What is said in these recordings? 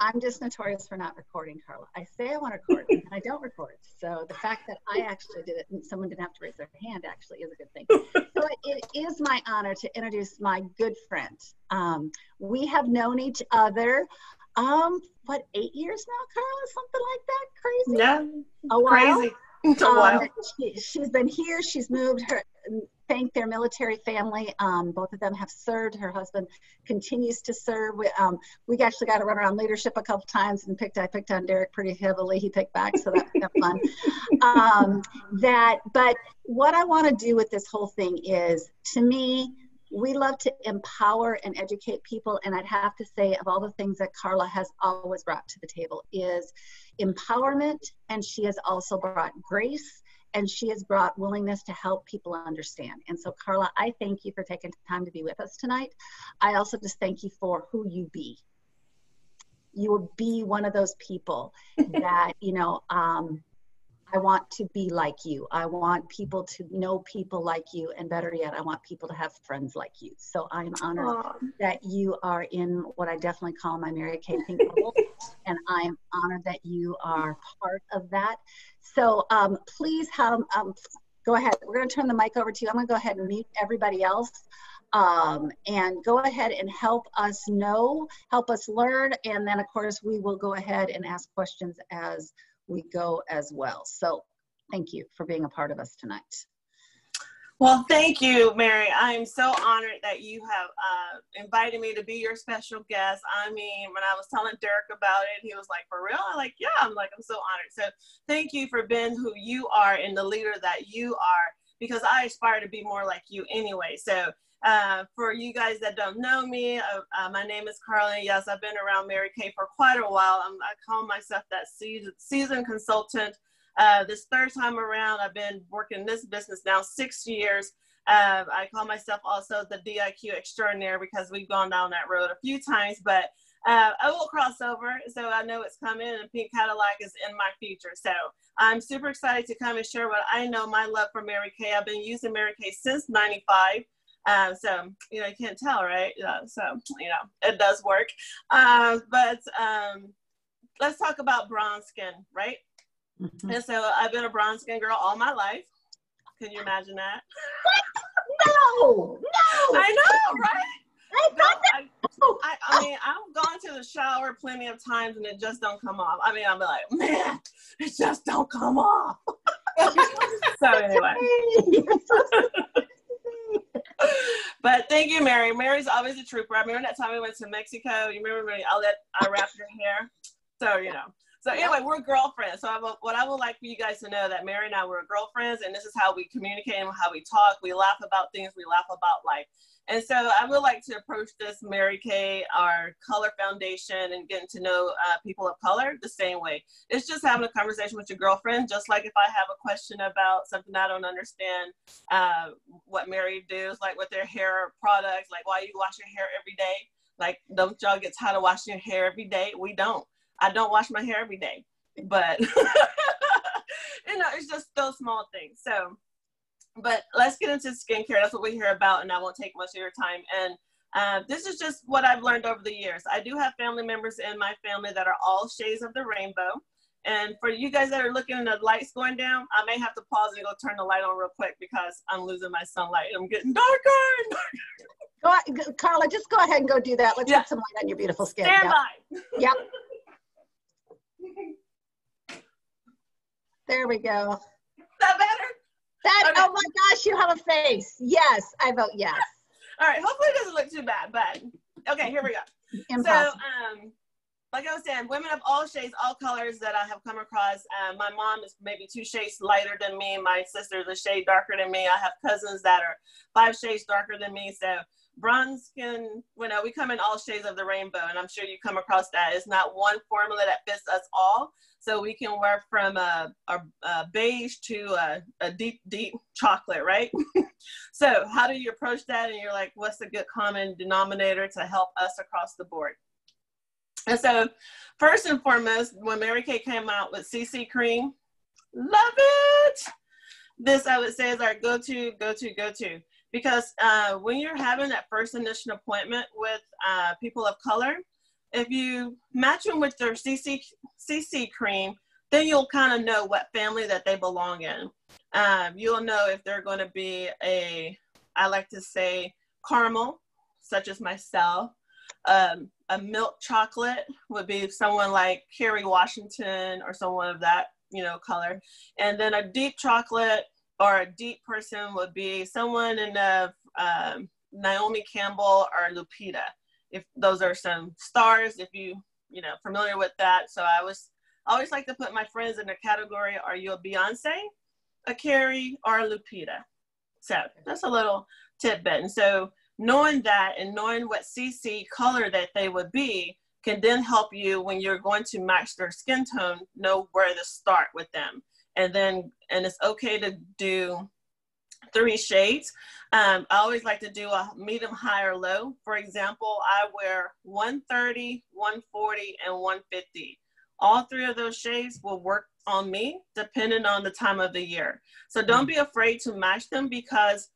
I'm just notorious for not recording, Carla. I say I want to record, and I don't record. So the fact that I actually did it and someone didn't have to raise their hand actually is a good thing. So it is my honor to introduce my good friend. We have known each other, what, 8 years now, Carla? Something like that? Crazy? Yeah, a while. crazy. It's a while. She's been here. She's moved her. Thank their military family. Both of them have served. Her husband continues to serve. We actually got to run around leadership a couple times and I picked on Derek pretty heavily. He picked back, so that was fun. But what I want to do with this whole thing is, to me, we love to empower and educate people. And I'd have to say, of all the things that Carla has always brought to the table is empowerment. And she has also brought grace, and she has brought willingness to help people understand. And so, Carla, I thank you for taking time to be with us tonight. I also just thank you for who you be. You will be one of those people that, I want to be like you. I want people to know people like you, and better yet, I want people to have friends like you. So I'm honored that you are in what I definitely call my Mary Kay pink bubble, and I'm honored that you are part of that. So please go ahead. We're going to turn the mic over to you. I'm going to go ahead and mute everybody else. And go ahead and help us know, help us learn, and then of course we will go ahead and ask questions as we go as well. So thank you for being a part of us tonight. Well, thank you, Mary. I'm so honored that you have invited me to be your special guest. I mean, when I was telling Derek about it, he was like, for real? I'm like, yeah. I'm so honored. So thank you for being who you are and the leader that you are, because I aspire to be more like you anyway. So for you guys that don't know me, my name is Carla. Yes, I've been around Mary Kay for quite a while. I call myself that seasoned consultant. This third time around, I've been working this business now 6 years. I call myself also the DIQ extraordinaire, because we've gone down that road a few times, but I will cross over. So I know it's coming, and Pink Cadillac is in my future. So I'm super excited to come and share what I know, my love for Mary Kay. I've been using Mary Kay since '95. So, you can't tell, right? So, it does work. But let's talk about bronze skin, right? Mm-hmm. And so I've been a bronze skin girl all my life. Can you imagine that? What? No. I know, right? I mean, I've gone to the shower plenty of times and it just don't come off. I mean, I'm like, man, it just don't come off. So anyway. But thank you, Mary. Mary's always a trooper. I remember that time we went to Mexico. You remember when I wrapped your hair? So, So anyway, we're girlfriends. So what I would like for you guys to know, that Mary and I were girlfriends, and this is how we communicate and how we talk. We laugh about things. We laugh about life. And so I would like to approach this Mary Kay, our color foundation, and getting to know people of color the same way. It's just having a conversation with your girlfriend, just like if I have a question about something I don't understand, what Mary does, like with their hair products, like why you wash your hair every day. Like, don't y'all get tired of washing your hair every day? We don't. I don't wash my hair every day, but it's just those small things. So, but let's get into skincare. That's what we hear about, and I won't take much of your time. And this is just what I've learned over the years. I do have family members in my family that are all shades of the rainbow. And for you guys that are looking at the lights going down, I may have to pause and go turn the light on real quick because I'm losing my sunlight. I'm getting darker and darker. Carla, just go ahead and go do that. Let's get some light on your beautiful skin. Stand by. Yep. There we go. Is that better? Okay. Oh my gosh, you have a face. Yes, I vote yes. All right, hopefully it doesn't look too bad, but okay, here we go. Impossible. So, like I was saying, women of all shades, all colors that I have come across. My mom is maybe 2 shades lighter than me. My sister is a shade darker than me. I have cousins that are 5 shades darker than me. So bronze skin, we come in all shades of the rainbow, and I'm sure you come across that. It's not one formula that fits us all. So we can work from a beige to a deep, deep chocolate, right? So how do you approach that? And you're like, what's a good common denominator to help us across the board? And so first and foremost, when Mary Kay came out with CC cream, love it. This I would say is our go-to. Because when you're having that first initial appointment with people of color, if you match them with their CC cream, then you'll kind of know what family that they belong in. You'll know if they're going to be I like to say caramel, such as myself. A milk chocolate would be someone like Kerry Washington or someone of that, color. And then a deep chocolate or a deep person would be someone in the Naomi Campbell or Lupita. If those are some stars, if familiar with that. So I always like to put my friends in the category, are you a Beyonce, a Carrie, or a Lupita? So that's a little tidbit. And so knowing that and knowing what CC color that they would be can then help you when you're going to match their skin tone, know where to start with them. And it's okay to do 3 shades. I always like to do a medium, high, or low. For example, I wear 130, 140, and 150. All 3 of those shades will work on me depending on the time of the year. So don't be afraid to match them, because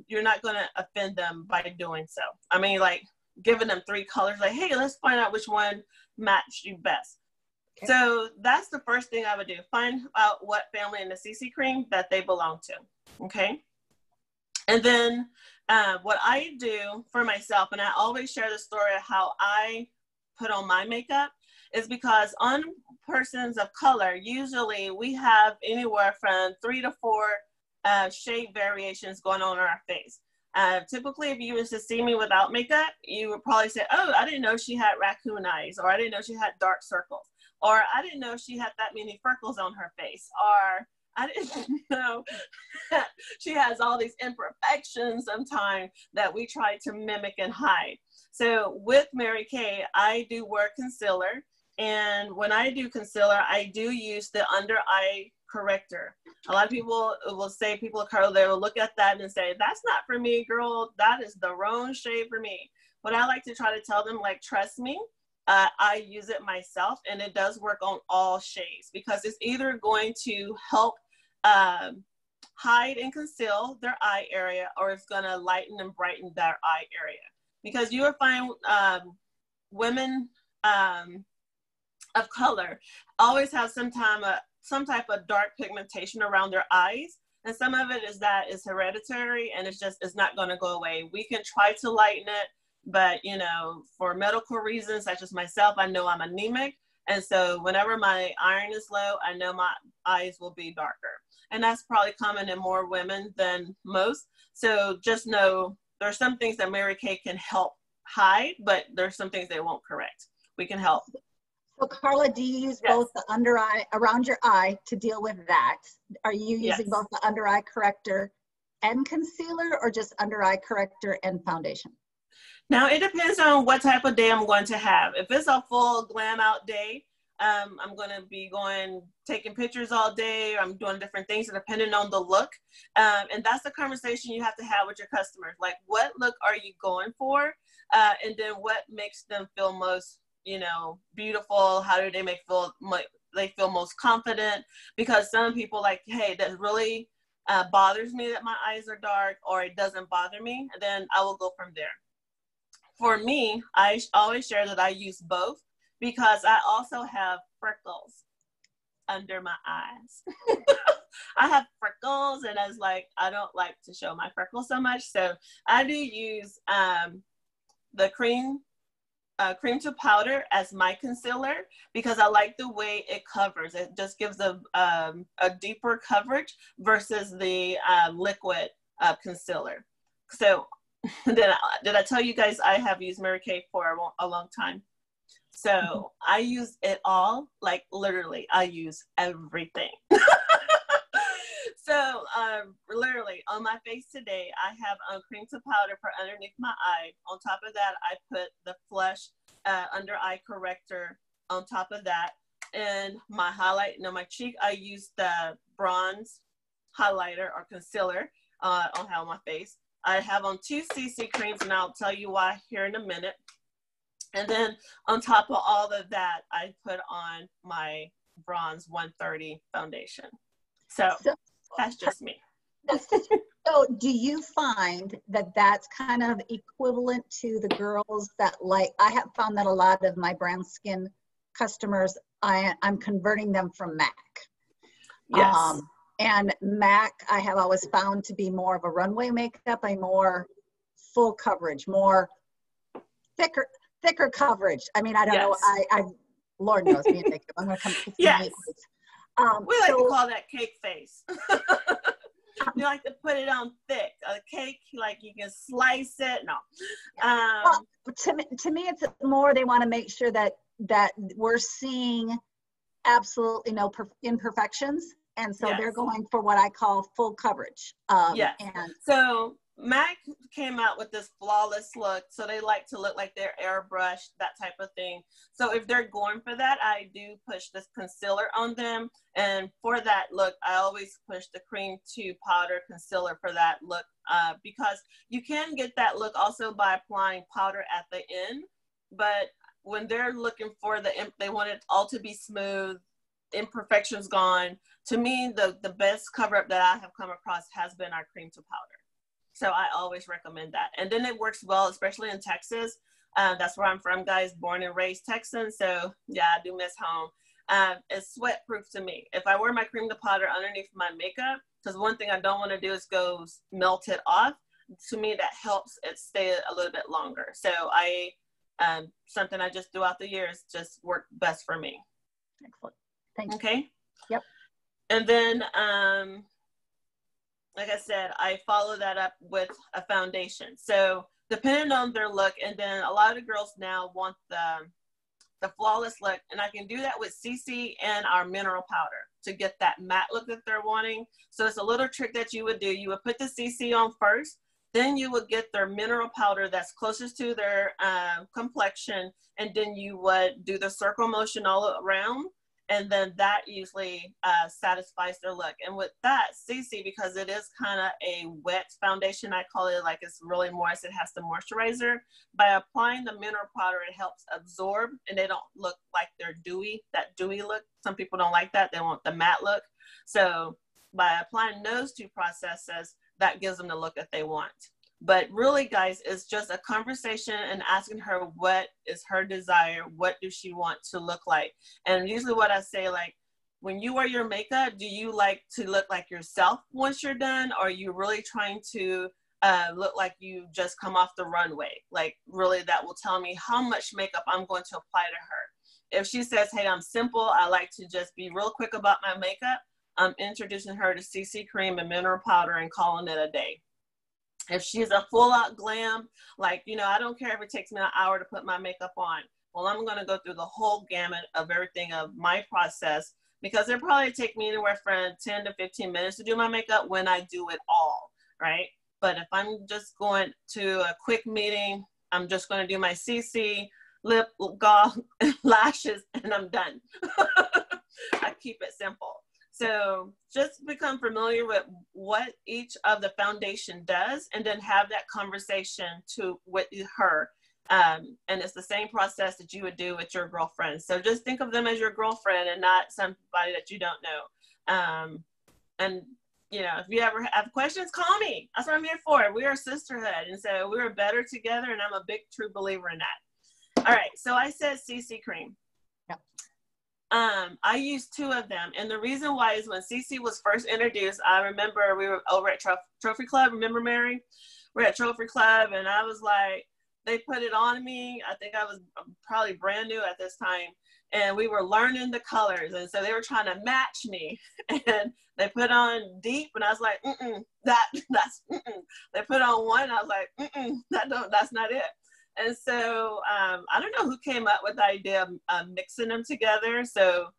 you're not going to offend them by doing so. I mean, like giving them 3 colors, like, hey, let's find out which one matched you best. Okay. So that's the first thing I would do. Find out what family in the CC cream that they belong to. Okay. And then what I do for myself, and I always share the story of how I put on my makeup, is because on persons of color, usually we have anywhere from 3 to 4 shade variations going on our face. Typically, if you was to see me without makeup, you would probably say, oh, I didn't know she had raccoon eyes, or I didn't know she had dark circles, or I didn't know she had that many freckles on her face, or I didn't know she has all these imperfections sometimes that we try to mimic and hide. So with Mary Kay, I do wear concealer. And when I do concealer, I do use the under eye corrector. A lot of people will say, people of color, they will look at that and say, that's not for me, girl. That is the wrong shade for me. But I like to try to tell them, like, trust me, I use it myself, and it does work on all shades, because it's either going to help hide and conceal their eye area, or it's going to lighten and brighten their eye area. Because you will find women of color always have some type of dark pigmentation around their eyes, and some of it is hereditary, and it's not going to go away. We can try to lighten it, but for medical reasons, such as myself, I know I'm anemic, and so whenever my iron is low, I know my eyes will be darker, and that's probably common in more women than most. So just know there's some things that Mary Kay can help hide, but there's some things they won't correct. We can help. So Carla, do you use both the under eye, around your eye, to deal with that? Are you using both the under eye corrector and concealer, or just under eye corrector and foundation? Now it depends on what type of day I'm going to have. If it's a full glam out day, I'm going to be taking pictures all day, or I'm doing different things depending on the look. And that's the conversation you have to have with your customers. Like, what look are you going for? And then what makes them feel most beautiful? How do they feel most confident? Because some people like, hey, that really bothers me that my eyes are dark, or it doesn't bother me, and then I will go from there. For me, I always share that I use both, because I also have freckles under my eyes. I have freckles, and I don't like to show my freckles so much. So I do use the cream to powder as my concealer, because I like the way it covers. It just gives a deeper coverage versus the liquid concealer. So did I tell you guys I have used Mary Kay for a long time? So I use it all, like literally, I use everything. So literally on my face today, I have cream to powder for underneath my eye. On top of that, I put the Flush under eye corrector on top of that. And my highlight, my cheek, I use the bronze highlighter or concealer on my face. I have on 2 CC creams, and I'll tell you why here in a minute. And then on top of all of that, I put on my bronze 130 foundation. So that's just me. So do you find that that's kind of equivalent to the girls that like, I have found that a lot of my brown skin customers, I'm converting them from MAC. Yes. And MAC, I have always found to be more of a runway makeup, a more full coverage, more thicker coverage. I mean, I don't know. I Lord knows me in makeup. I'm going to come 15 Yes. weeks. We like to call that cake face. You like to put it on thick. A cake, like you can slice it. No. Well, to me, it's more they want to make sure that we're seeing absolutely no imperfections. And so they're going for what I call full coverage. Yes. And so MAC came out with this flawless look. So they like to look like they're airbrushed, that type of thing. So if they're going for that, I do push this concealer on them. And for that look, I always push the cream to powder concealer for that look, because you can get that look also by applying powder at the end. But when they're looking for they want it all to be smooth, imperfections gone. To me, the best cover up that I have come across has been our cream to powder. So I always recommend that. And then it works well, especially in Texas. That's where I'm from, guys, born and raised Texan. So yeah, I do miss home. It's sweat proof to me. If I wear my cream to powder underneath my makeup, because one thing I don't want to do is go melt it off. To me, that helps it stay a little bit longer. So something I just throughout the years just worked best for me. Excellent. Thank you. Okay. Yep. And then, like I said, I follow that up with a foundation. So depending on their look, and then a lot of girls now want the flawless look, and I can do that with CC and our mineral powder to get that matte look that they're wanting. So it's a little trick that you would do. You would put the CC on first, then you would get their mineral powder that's closest to their complexion, and then you would do the circle motion all around. And then that usually satisfies their look. And with that, CC, because it is kind of a wet foundation, I call it, like it's really moist, it has the moisturizer. By applying the mineral powder, it helps absorb, and they don't look like they're dewy, that dewy look. Some people don't like that. They want the matte look. So by applying those two processes, that gives them the look that they want. But really, guys, it's just a conversation and asking her what is her desire, what does she want to look like. And usually what I say, like, when you wear your makeup, do you like to look like yourself once you're done? Or are you really trying to look like you just come off the runway? Like, really, that will tell me how much makeup I'm going to apply to her. If she says, hey, I'm simple, I like to just be real quick about my makeup, I'm introducing her to CC cream and mineral powder and calling it a day. If she's a full out glam, like, you know, I don't care if it takes me an hour to put my makeup on. Well, I'm going to go through the whole gamut of everything of my process, because it probably take me anywhere from 10 to 15 minutes to do my makeup when I do it all, right? But if I'm just going to a quick meeting, I'm just going to do my CC, lip, gloss, lashes, and I'm done. I keep it simple. So just become familiar with what each of the foundation does, and then have that conversation with her. And it's the same process that you would do with your girlfriend. So just think of them as your girlfriend and not somebody that you don't know. And, you know, if you ever have questions, call me. That's what I'm here for. We are a sisterhood. And so we're better together, and I'm a big, true believer in that. All right. So I said CC cream. Yep. I used 2 of them. And the reason why is when CC was first introduced, I remember we were over at Trophy Club. Remember, Mary? We're at Trophy Club, and I was like, they put it on me. I think I was probably brand new at this time. And we were learning the colors. And so they were trying to match me. And they put on deep, and I was like, that's. They put on one, and I was like, that's not it. And so I don't know who came up with the idea of mixing them together. So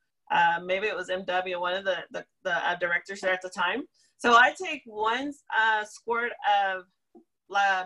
maybe it was MW, one of the directors there at the time. So I take 1 squirt of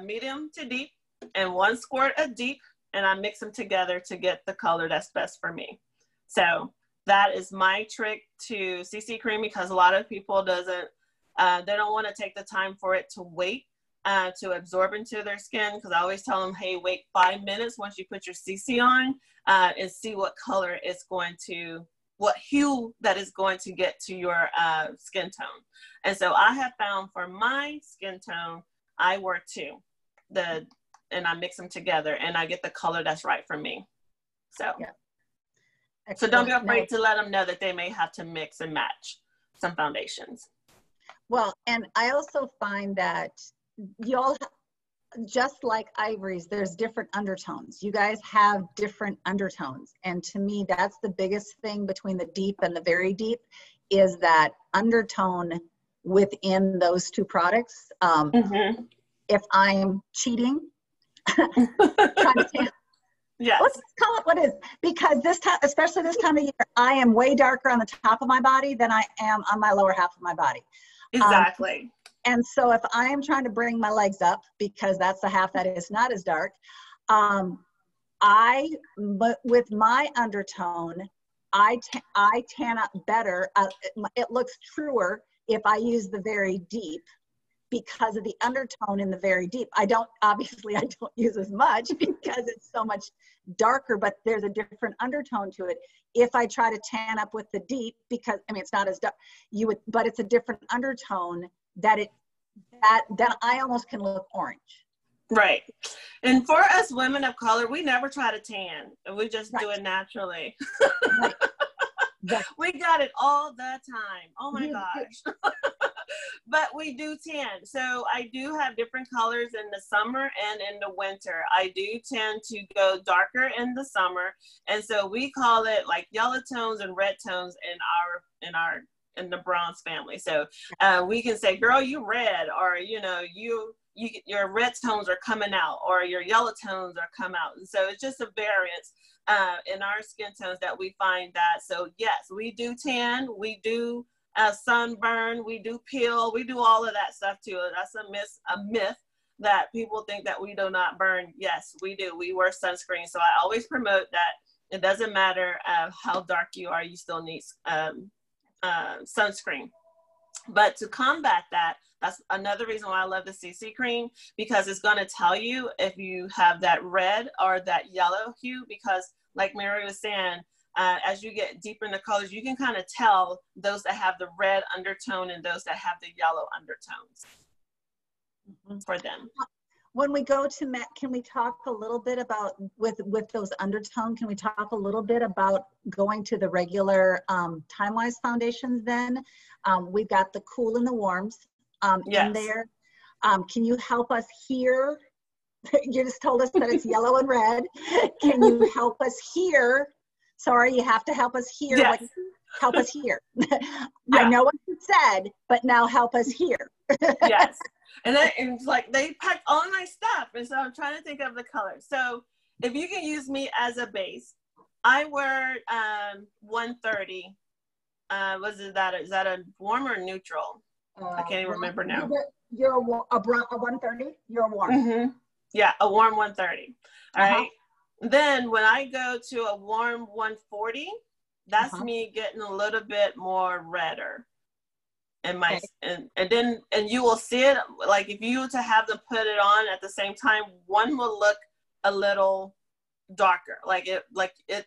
medium to deep and 1 squirt of deep, and I mix them together to get the color that's best for me. So that is my trick to CC cream, because a lot of people they don't want to take the time for it to wait. To absorb into their skin, because I always tell them, hey, wait 5 minutes once you put your CC on and see what color it's going to what hue that is going to get to your skin tone. And so I have found for my skin tone, I work two, and I mix them together and I get the color that's right for me. So, yeah. So don't be afraid to let them know that they may have to mix and match some foundations. Well, and I also find that y'all, just like Ivory's, there's different undertones. You guys have different undertones. And to me, that's the biggest thing between the deep and the very deep, is that undertone within those two products. If I'm cheating, trying to tan, yes. Let's call it what is, because this time, especially this time of year, I am way darker on the top of my body than I am on my lower half of my body. Exactly. And so if I am trying to bring my legs up, because that's the half that is not as dark, with my undertone, I tan up better. It looks truer if I use the very deep, because of the undertone in the very deep. Obviously I don't use as much because it's so much darker, but there's a different undertone to it. If I try to tan up with the deep, because I mean, it's not as dark, but it's a different undertone then I almost can look orange. Right. And for us women of color, we never try to tan. We just do it naturally. Right. We got it all the time. Oh my gosh. But we do tan. So I do have different colors in the summer and in the winter. I do tend to go darker in the summer. And so we call it like yellow tones and red tones in the bronze family. So we can say, girl, you red, or your red tones are coming out, or your yellow tones are come out. And so it's just a variance in our skin tones that we find that. So yes, we do tan, we do sunburn, we do peel, we do all of that stuff too. That's a myth that people think that we do not burn. Yes, we do. We wear sunscreen. So I always promote that it doesn't matter how dark you are, you still need sunscreen. But to combat that, that's another reason why I love the CC cream, because it's going to tell you if you have that red or that yellow hue, because like Mary was saying, as you get deeper in the colors, you can kind of tell those that have the red undertone and those that have the yellow undertones for them. When we go to Matt, can we talk a little bit about, with those undertone, can we talk a little bit about going to the regular Time-Wise foundations then? We've got the cool and the warms yes. in there. Can you help us here? You just told us that it's yellow and red. Can you help us here? Sorry, you have to help us here. Yes. Help us here. Yeah. I know what you said, but now help us here. Yes. And it's like they packed all my stuff. And so I'm trying to think of the color. So if you can use me as a base, I wear 130. Is that a warm or neutral? I can't even remember now. You're a 130? You're a warm. Mm-hmm. Yeah, a warm 130. All right. Then when I go to a warm 140, that's me getting a little bit more redder. And and you will see it, like if you were to have them put it on at the same time, one will look a little darker,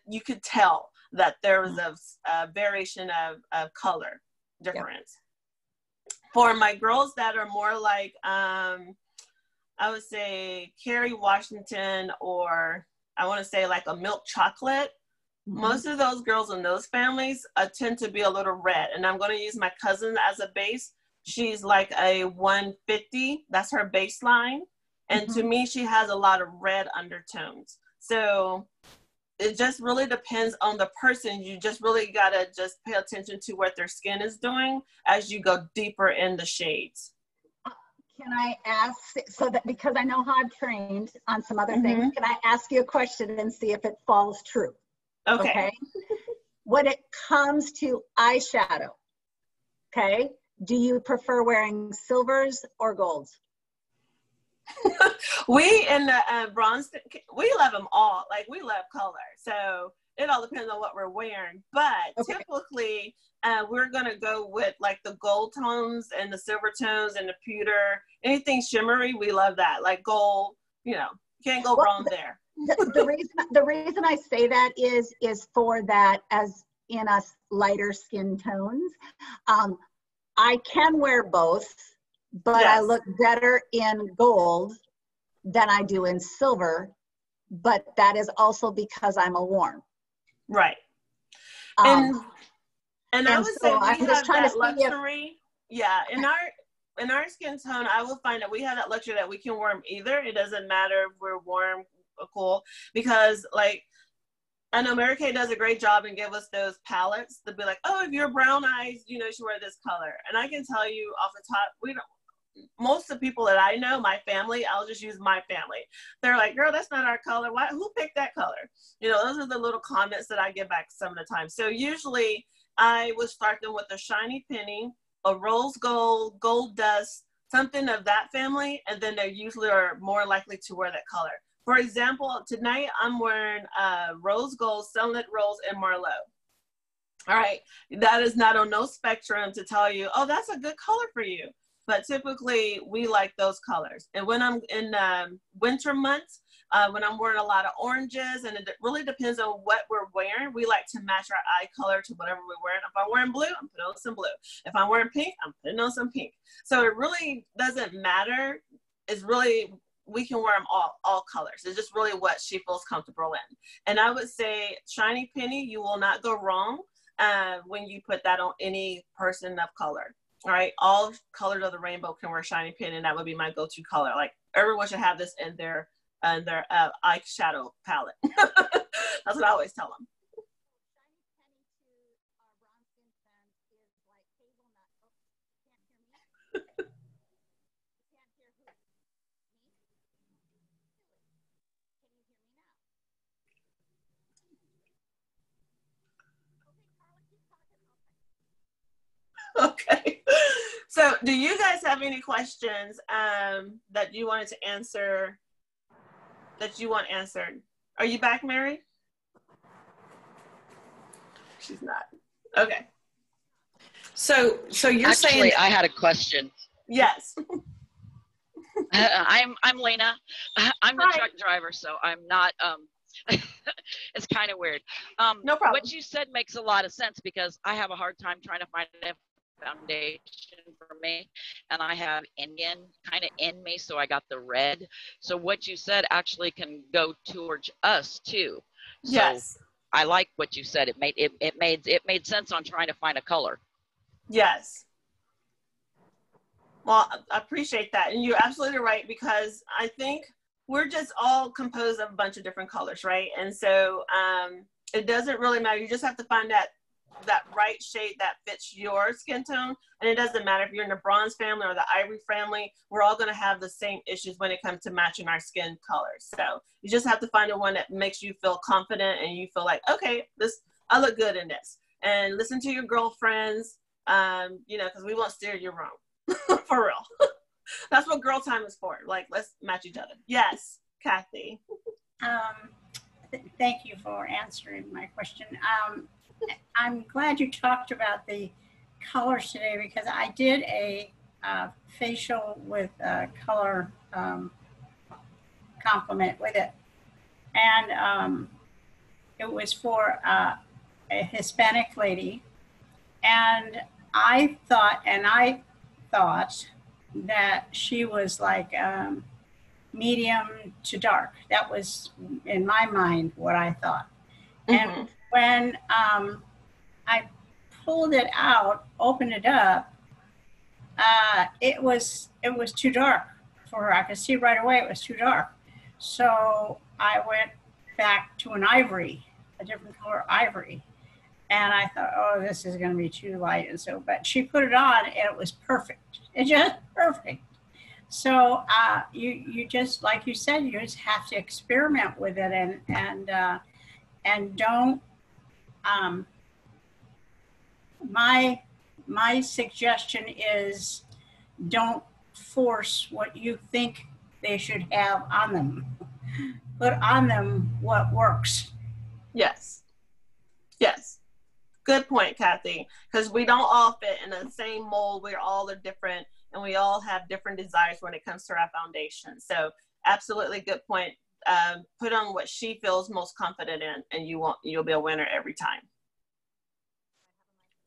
you could tell that there was a variation of color difference. Yep. For my girls that are more like I would say Kerry Washington, or I want to say like a milk chocolate. Most of those girls in those families tend to be a little red. And I'm going to use my cousin as a base. She's like a 150. That's her baseline. And to me, she has a lot of red undertones. So it just really depends on the person. You just really got to just pay attention to what their skin is doing as you go deeper in the shades. Can I ask, so that, because I know how I've trained on some other things, can I ask you a question and see if it falls true? Okay. When it comes to eyeshadow, okay, do you prefer wearing silvers or golds? We in the bronze, we love them all. Like, we love color. So it all depends on what we're wearing. But typically, we're going to go with like the gold tones and the silver tones and the pewter. Anything shimmery, we love that. Like gold, can't go wrong there. The reason I say that is for that, as in us lighter skin tones. I can wear both, but Yes. I look better in gold than I do in silver, but that is also because I'm a warm. Right. And I would say we have that luxury. Yeah, in our skin tone, I will find that we have that luxury that we can warm either. It doesn't matter if we're warm or cool, because like I know Mary Kay does a great job and give us those palettes to be like, oh, if you're brown eyes, you know, you should wear this color. And I can tell you off the top, we don't. Most of the people that I know, my family, I'll just use my family. They're like, girl, that's not our color. Why? Who picked that color? You know, those are the little comments that I get back some of the time. So usually I would start them with a shiny penny, a rose gold, gold dust, something of that family. And then they usually are more likely to wear that color. For example, tonight I'm wearing rose gold, sunlit rose, and Merlot. All right. That is not on no spectrum to tell you, oh, that's a good color for you. But typically we like those colors. And when I'm in winter months, when I'm wearing a lot of oranges, and it really depends on what we're wearing, we like to match our eye color to whatever we're wearing. If I'm wearing blue, I'm putting on some blue. If I'm wearing pink, I'm putting on some pink. So it really doesn't matter. It's really, we can wear them all colors. It's just really what she feels comfortable in. And I would say shiny penny, you will not go wrong when you put that on any person of color. All right, all colors of the rainbow can wear shiny pin, and that would be my go-to color. Like everyone should have this in their eyeshadow palette. That's what I always tell them. Okay. So do you guys have any questions that you wanted to answer, that you want answered? Are you back, Mary? She's not. Okay. So you're Actually, saying I had a question. Yes. I'm Lena. I'm the Hi. truck driver, so I'm not. It's kind of weird. No problem. What you said makes a lot of sense, because I have a hard time trying to find a foundation for me, and I have Indian kind of in me, so I got the red. So what you said actually can go towards us too. So Yes. I like what you said. It made sense on trying to find a color. Yes. Well, I appreciate that. And you're absolutely right, because I think we're just all composed of a bunch of different colors, right? And so it doesn't really matter. You just have to find that right shade that fits your skin tone. And it doesn't matter if you're in the bronze family or the ivory family, we're all going to have the same issues when it comes to matching our skin colors. So you just have to find the one that makes you feel confident and you feel like, okay, I look good in this. And listen to your girlfriends, you know, because we won't steer you wrong. For real. That's what girl time is for. Like, let's match each other. Yes, Kathy. Thank you for answering my question. I'm glad you talked about the colors today, because I did a facial with color complement with it. And it was for a Hispanic lady. And I thought that she was like medium to dark. That was, in my mind, what I thought. Mm-hmm. And when I pulled it out, opened it up, it was too dark for her. I could see right away it was too dark. So I went back to an ivory, a different color ivory. And I thought, oh, this is going to be too light. And so, but she put it on and it was perfect. It's just perfect. So you just, like you said, you just have to experiment with it and don't, my suggestion is don't force what you think they should have on them. Put on them what works. Yes. Yes. Good point, Kathy, because we don't all fit in the same mold. We're all different, and we all have different desires when it comes to our foundation. So absolutely good point. Put on what she feels most confident in, and you'll be a winner every time.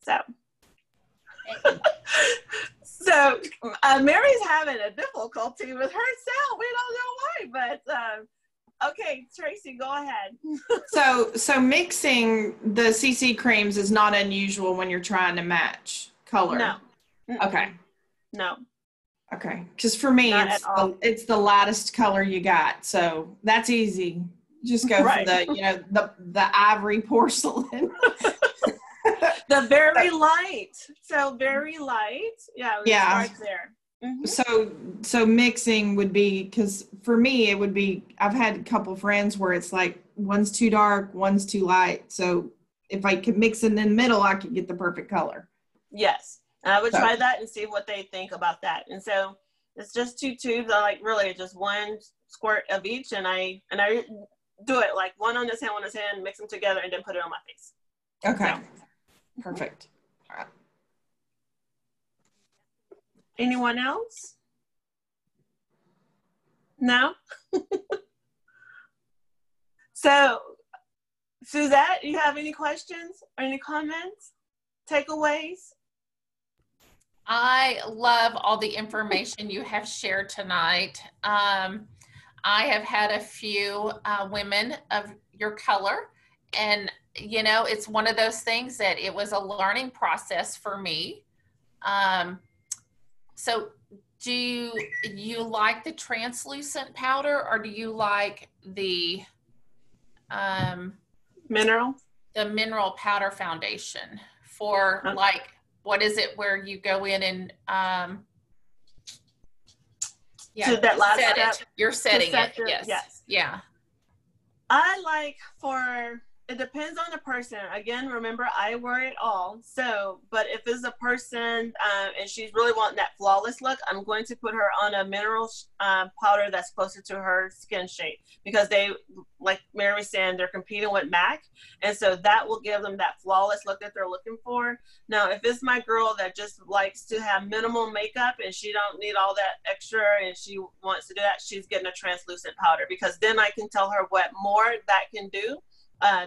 So, so Mary's having a difficulty with her sound. We don't know why, but okay, Tracy, go ahead. So mixing the CC creams is not unusual when you're trying to match color. No. Okay. No. Okay. Because for me, it's the lightest color you got, so that's easy. Just go for the ivory porcelain. The very light. So very light. Yeah. Start there. Mm-hmm. So mixing would be, because for me, it would be, I've had a couple friends where it's like one's too dark, one's too light. So if I could mix it in the middle, I could get the perfect color. Yes. I would try that and see what they think about that. And so it's just 2 tubes. I like really just 1 squirt of each, and I do it like one on this hand, mix them together, and then put it on my face. Okay. So. Perfect. All right. Anyone else? No? So, Suzette, you have any questions or any comments, takeaways? I love all the information you have shared tonight. I have had a few women of your color, and you know, it's one of those things that it was a learning process for me. So do you like the translucent powder, or do you like the mineral powder foundation for like, what is it where you go in and so that last step, you're setting it. Yes. Yeah. I like it depends on the person. Again, remember, I wear it all. So, but if it's a person and she's really wanting that flawless look, I'm going to put her on a mineral powder that's closer to her skin shade, because they, like Mary was saying, they're competing with MAC. And so that will give them that flawless look that they're looking for. Now, if it's my girl that just likes to have minimal makeup and she don't need all that extra and she wants to do that, she's getting a translucent powder, because then I can tell her what more that can do.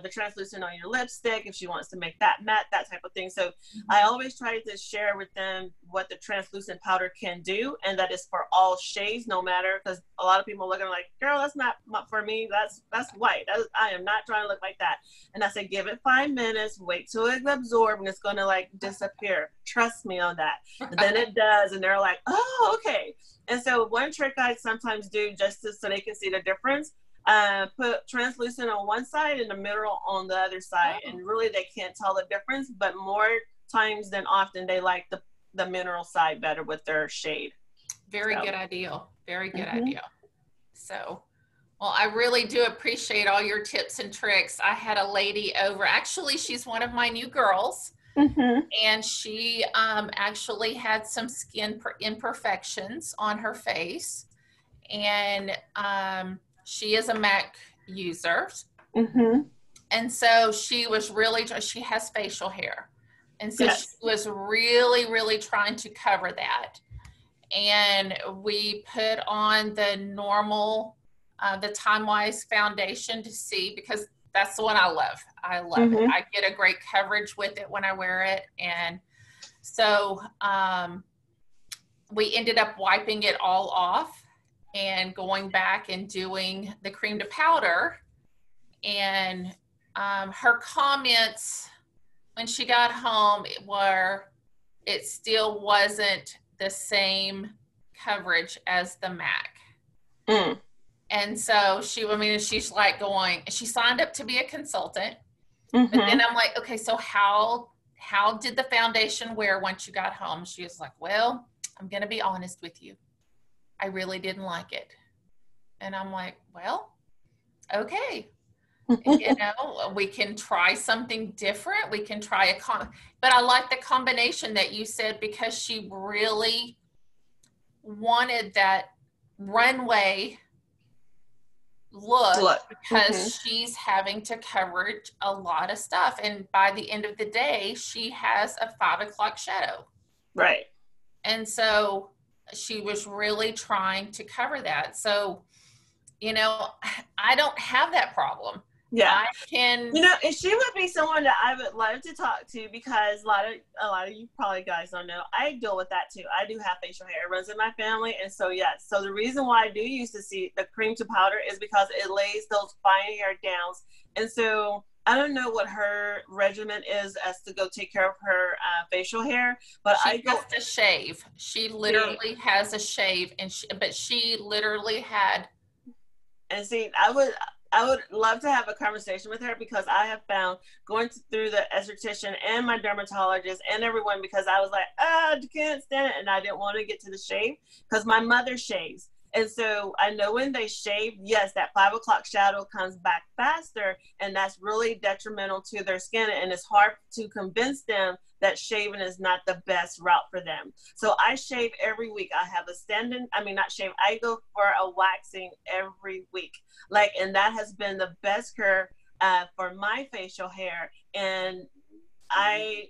The translucent on your lipstick, if she wants to make that matte, that type of thing. So I always try to share with them what the translucent powder can do, and that is for all shades, no matter, because a lot of people are looking like, girl, that's not for me. That's white. I am not trying to look like that. And I say, give it 5 minutes, wait till it absorbs, and it's going to like disappear. Trust me on that. And then it does, and they're like, oh, okay. And so one trick I sometimes do, just so they can see the difference, put translucent on one side and the mineral on the other side, and really they can't tell the difference, but more times than often they like the mineral side better with their shade. Very good idea. Very good idea. So, well, I really do appreciate all your tips and tricks. I had a lady over, actually she's one of my new girls, and she actually had some skin imperfections on her face, and she is a MAC user. And so she was really, she has facial hair. And so she was really, really trying to cover that. And we put on the normal, the Time Wise foundation to see, because that's the one I love. I love it. I get a great coverage with it when I wear it. And so we ended up wiping it all off and going back and doing the cream to powder. And her comments when she got home it still wasn't the same coverage as the MAC. And so she's like she signed up to be a consultant, but then I'm like, okay, so how did the foundation wear once you got home? She was like, well, I'm going to be honest with you. I really didn't like it. And I'm like, well, okay. You know, we can try something different. We can try but I like the combination that you said, because she really wanted that runway look because she's having to cover a lot of stuff. And by the end of the day, she has a 5 o'clock shadow. Right. And so she was really trying to cover that. So, you know, I don't have that problem. Yeah. I can. You know, and she would be someone that I would love to talk to, because a lot of you probably guys don't know, I deal with that too. I do have facial hair. It runs in my family. And so, yes. So the reason why I do use the cream to powder is because it lays those fine hair down. And so I don't know what her regimen is as to go take care of her facial hair, but she has to shave. She literally has a shave, and she literally had. And see, I would love to have a conversation with her, because I have found going through the esthetician and my dermatologist and everyone, because I was like, I can't stand it. And I didn't want to get to the shave because my mother shaves. And so I know when they shave, yes, that 5 o'clock shadow comes back faster, and that's really detrimental to their skin. And it's hard to convince them that shaving is not the best route for them. So I shave every week. I have I go for a waxing every week. And that has been the best care for my facial hair. And I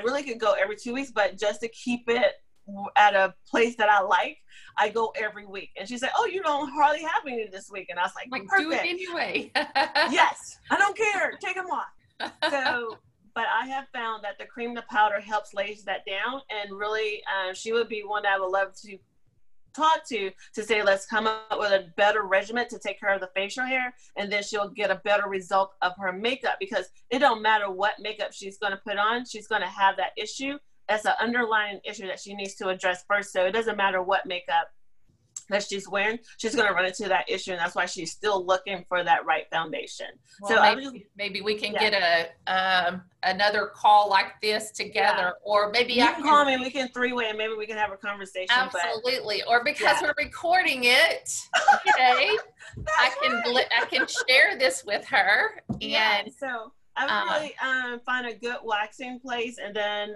really could go every 2 weeks, but just to keep it at a place that I like, I go every week. And she said, oh, you don't hardly have any this week. And I was like, perfect. Do it anyway. Yes, I don't care. Take them off. So, but I have found that the cream to powder helps lay that down. And really, she would be one that I would love to talk to say, let's come up with a better regimen to take care of the facial hair, and then she'll get a better result of her makeup, because it don't matter what makeup she's going to put on, she's going to have that issue. That's an underlying issue that she needs to address first. So it doesn't matter what makeup that she's wearing, she's going to run into that issue, and that's why she's still looking for that right foundation. Well, so maybe we can get another call like this together, or maybe you can call me and we can three-way, and maybe we can have a conversation. Absolutely, or because we're recording it today, I can share this with her. And so I really find a good waxing place, and then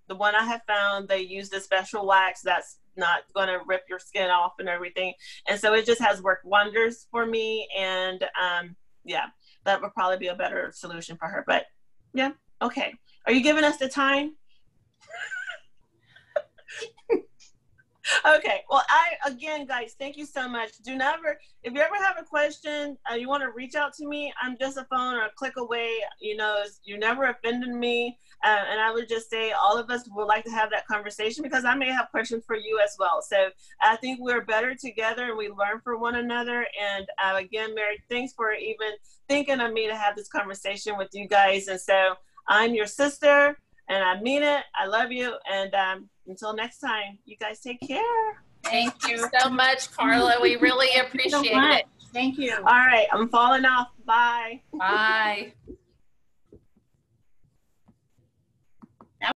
the one I have found, they use the special wax that's not going to rip your skin off and everything. And so it just has worked wonders for me. And that would probably be a better solution for her. But yeah, okay. Are you giving us the time? Okay. Well, again, guys, thank you so much. If you ever have a question, you want to reach out to me, I'm just a phone or a click away. You never offended me. And I would just say all of us would like to have that conversation, because I may have questions for you as well. So I think we're better together, and we learn from one another. And again, Mary, thanks for even thinking of me to have this conversation with you guys. And so I'm your sister, and I mean it. I love you. And until next time, you guys take care. Thank you so much, Carla. We really appreciate it. Thank you. All right. I'm falling off. Bye. Bye.